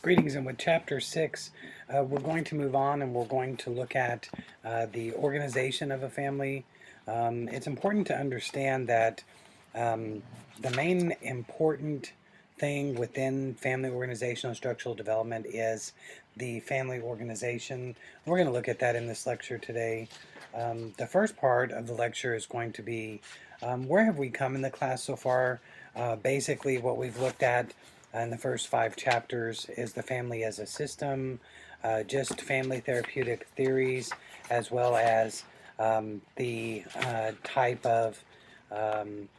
Greetings, and with chapter 6, we're going to move on and we're going to look at the organization of a family. It's important to understand that the main important thing within family organizational and structural development is the family organization. We're going to look at that in this lecture today. The first part of the lecture is going to be where have we come in the class so far? Basically, what we've looked at in the first 5 chapters is the family as a system, just family therapeutic theories, as well as the type of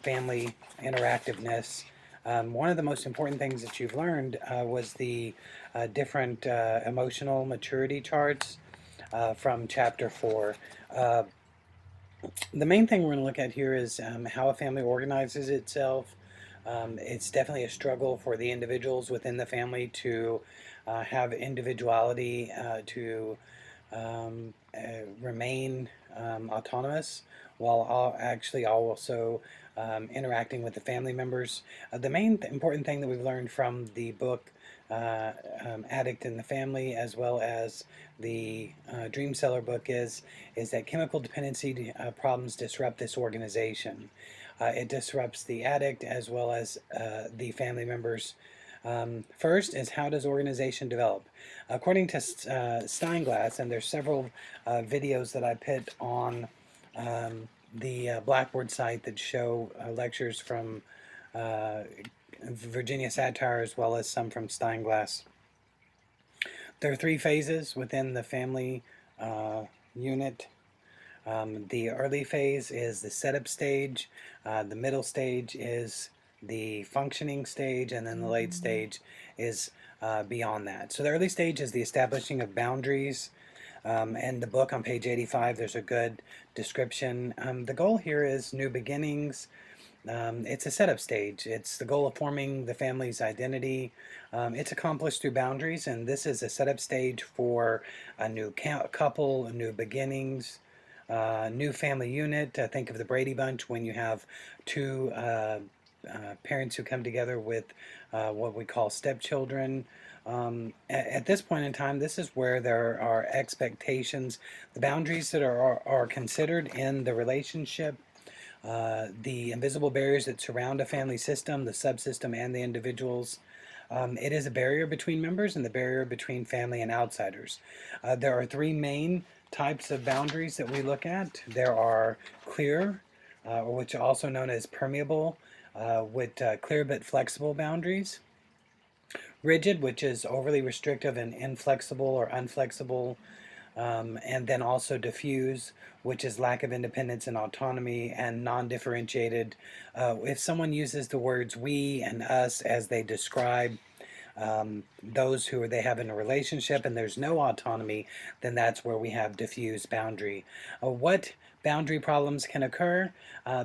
family interactiveness. One of the most important things that you've learned was the different emotional maturity charts from chapter 4. The main thing we're going to look at here is how a family organizes itself. It's definitely a struggle for the individuals within the family to have individuality, to remain autonomous while actually also interacting with the family members. The main important thing that we've learned from the book Addict in the Family, as well as the Dream Seller book, is that chemical dependency problems disrupt this organization. It disrupts the addict as well as the family members. First is, how does organization develop? According to Steinglass, and there's several videos that I put on the Blackboard site that show lectures from Virginia Satir as well as some from Steinglass. There are 3 phases within the family unit. The early phase is the setup stage, the middle stage is the functioning stage, and then the late stage is beyond that. So the early stage is the establishing of boundaries. In the book on page 85, there's a good description. The goal here is new beginnings. It's a setup stage. It's the goal of forming the family's identity. It's accomplished through boundaries, and this is a setup stage for a new couple, new beginnings, new family unit. Think of the Brady Bunch when you have 2 parents who come together with what we call stepchildren. At this point in time, this is where there are expectations, the boundaries that are considered in the relationship, the invisible barriers that surround a family system, the subsystem, and the individuals. It is a barrier between members and the barrier between family and outsiders. There are 3 main types of boundaries that we look at. There are clear, which are also known as permeable, with clear but flexible boundaries. Rigid, which is overly restrictive and inflexible or unflexible. And then also diffuse, which is lack of independence and autonomy, and non-differentiated. If someone uses the words we and us as they describe those who they have in a relationship and there's no autonomy, then that's where we have diffuse boundary. What boundary problems can occur?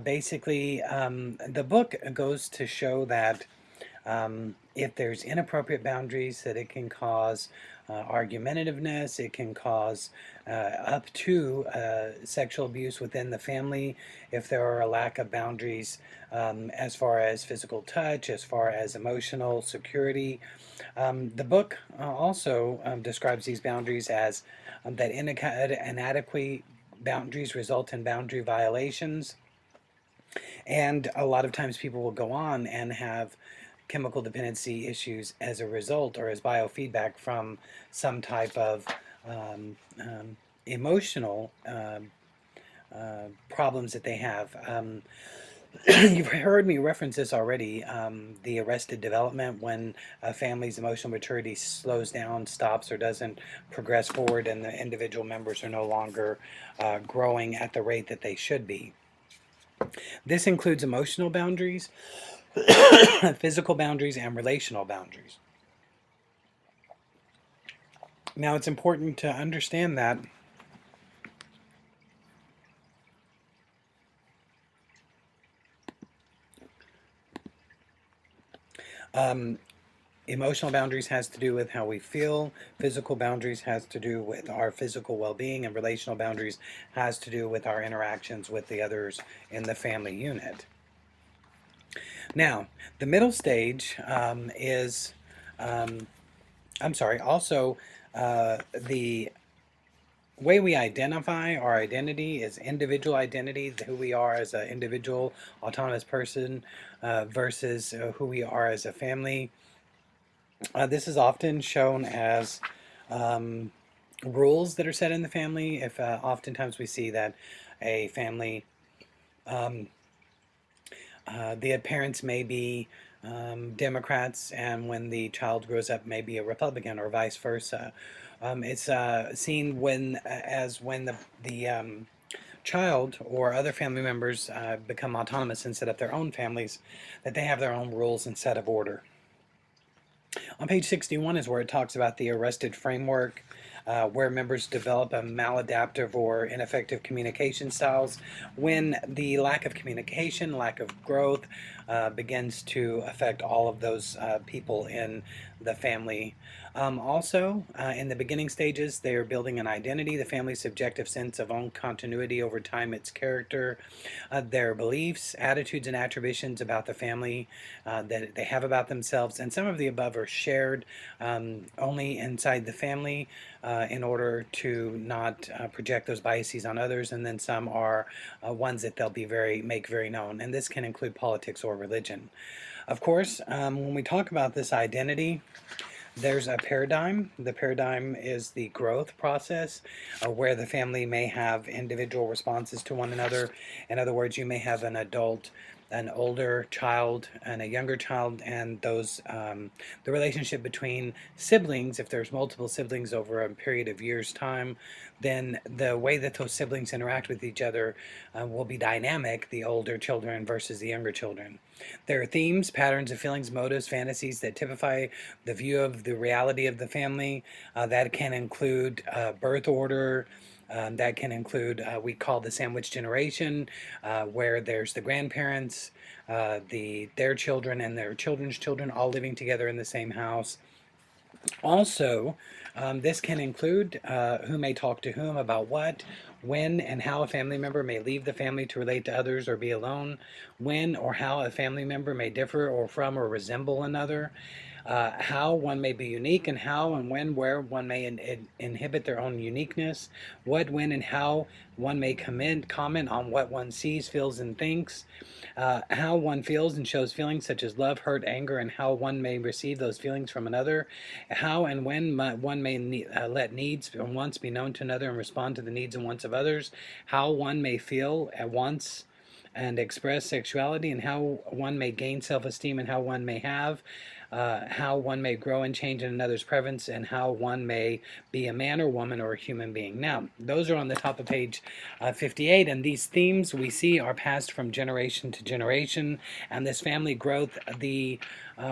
Basically, the book goes to show that if there's inappropriate boundaries, that it can cause argumentativeness, it can cause up to sexual abuse within the family if there are a lack of boundaries as far as physical touch, as far as emotional security. The book also describes these boundaries as that inadequate boundaries result in boundary violations, and a lot of times people will go on and have chemical dependency issues as a result or as biofeedback from some type of emotional problems that they have. You've heard me reference this already, the arrested development, when a family's emotional maturity slows down, stops, or doesn't progress forward, and the individual members are no longer growing at the rate that they should be. This includes emotional boundaries, physical boundaries, and relational boundaries. Now, it's important to understand that emotional boundaries has to do with how we feel, physical boundaries has to do with our physical well-being, and relational boundaries has to do with our interactions with the others in the family unit. Now, the middle stage is I'm sorry, also, the way we identify our identity is individual identity, who we are as an individual, autonomous person, versus who we are as a family. This is often shown as um, rules that are set in the family. If oftentimes we see that a family, um, the parents may be Democrats, and when the child grows up, may be a Republican, or vice versa. It's seen when the child or other family members become autonomous and set up their own families, that they have their own rules and set of order. On page 61 is where it talks about the arrested framework, where members develop a maladaptive or ineffective communication styles when the lack of communication, lack of growth begins to affect all of those people in the family. Also, in the beginning stages, they are building an identity, the family's subjective sense of own continuity over time, its character, their beliefs, attitudes, and attributions about the family that they have about themselves. And some of the above are shared only inside the family in order to not project those biases on others. And then some are ones that they'll make very known. And this can include politics or religion. Of course, when we talk about this identity, there's a paradigm. The paradigm is the growth process where the family may have individual responses to one another. In other words, you may have an adult, an older child, and a younger child, and the relationship between siblings, if there's multiple siblings over a period of years' time, then the way that those siblings interact with each other will be dynamic, the older children versus the younger children. There are themes, patterns of feelings, motives, fantasies that typify the view of the reality of the family. That can include birth order. That can include, we call the sandwich generation, where there's the grandparents, their children, and their children's children all living together in the same house. Also, this can include who may talk to whom about what, when, and how a family member may leave the family to relate to others or be alone, when or how a family member may differ or from or resemble another, how one may be unique, and how and when, where one may inhibit their own uniqueness, what, when, and how one may comment on what one sees, feels, and thinks, how one feels and shows feelings such as love, hurt, anger, and how one may receive those feelings from another, how and when one may let needs and wants be known to another and respond to the needs and wants of others, how one may feel at once and express sexuality, and how one may gain self-esteem, and how one may have, how one may grow and change in another's preference, and how one may be a man or woman or a human being. Now, those are on the top of page 58, and these themes we see are passed from generation to generation, and this family growth, the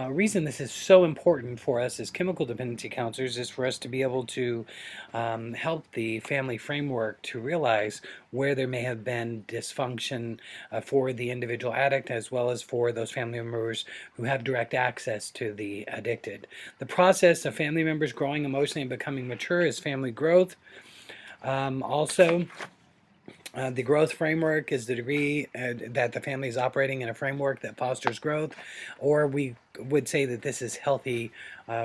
reason this is so important for us as chemical dependency counselors is for us to be able to help the family framework to realize where there may have been dysfunction for the individual addict, as well as for those family members who have direct access to the addicted. The process of family members growing emotionally and becoming mature is family growth. Also, the growth framework is the degree that the family is operating in a framework that fosters growth, or we would say that this is healthy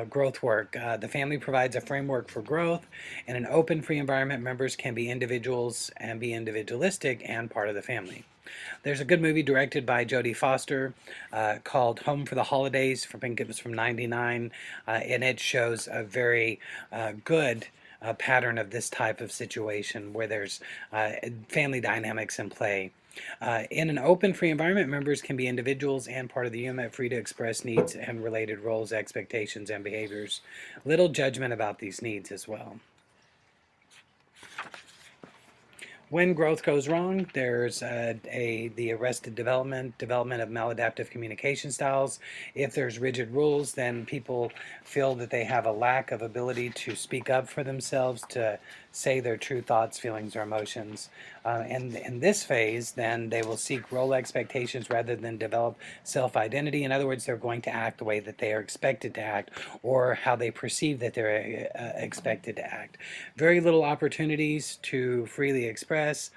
growth work. The family provides a framework for growth. In an open, free environment, members can be individuals and be individualistic and part of the family. There's a good movie directed by Jodie Foster called Home for the Holidays. I think it was from '99, and it shows a very good pattern of this type of situation where there's family dynamics in play. In an open, free environment, members can be individuals and part of the unit, free to express needs and related roles, expectations, and behaviors. Little judgment about these needs as well. When growth goes wrong, there's the arrested development of maladaptive communication styles. If there's rigid rules, then people feel that they have a lack of ability to speak up for themselves, to say their true thoughts, feelings, or emotions. And in this phase, then they will seek role expectations rather than develop self-identity. In other words, they're going to act the way that they are expected to act, or how they perceive that they're expected to act. Very little opportunities to freely express.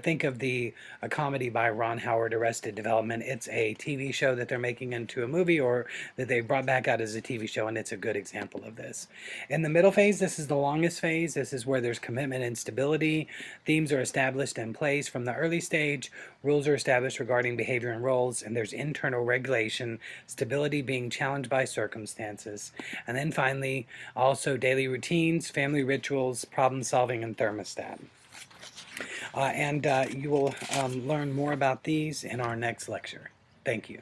Think of a comedy by Ron Howard, Arrested Development. It's a TV show that they're making into a movie, or that they brought back out as a TV show, and it's a good example of this. In the middle phase, this is the longest phase. This is where there's commitment and stability. Themes are established in place from the early stage. Rules are established regarding behavior and roles, and there's internal regulation, stability being challenged by circumstances. And then finally, also daily routines, family rituals, problem solving, and thermostat. You will learn more about these in our next lecture. Thank you.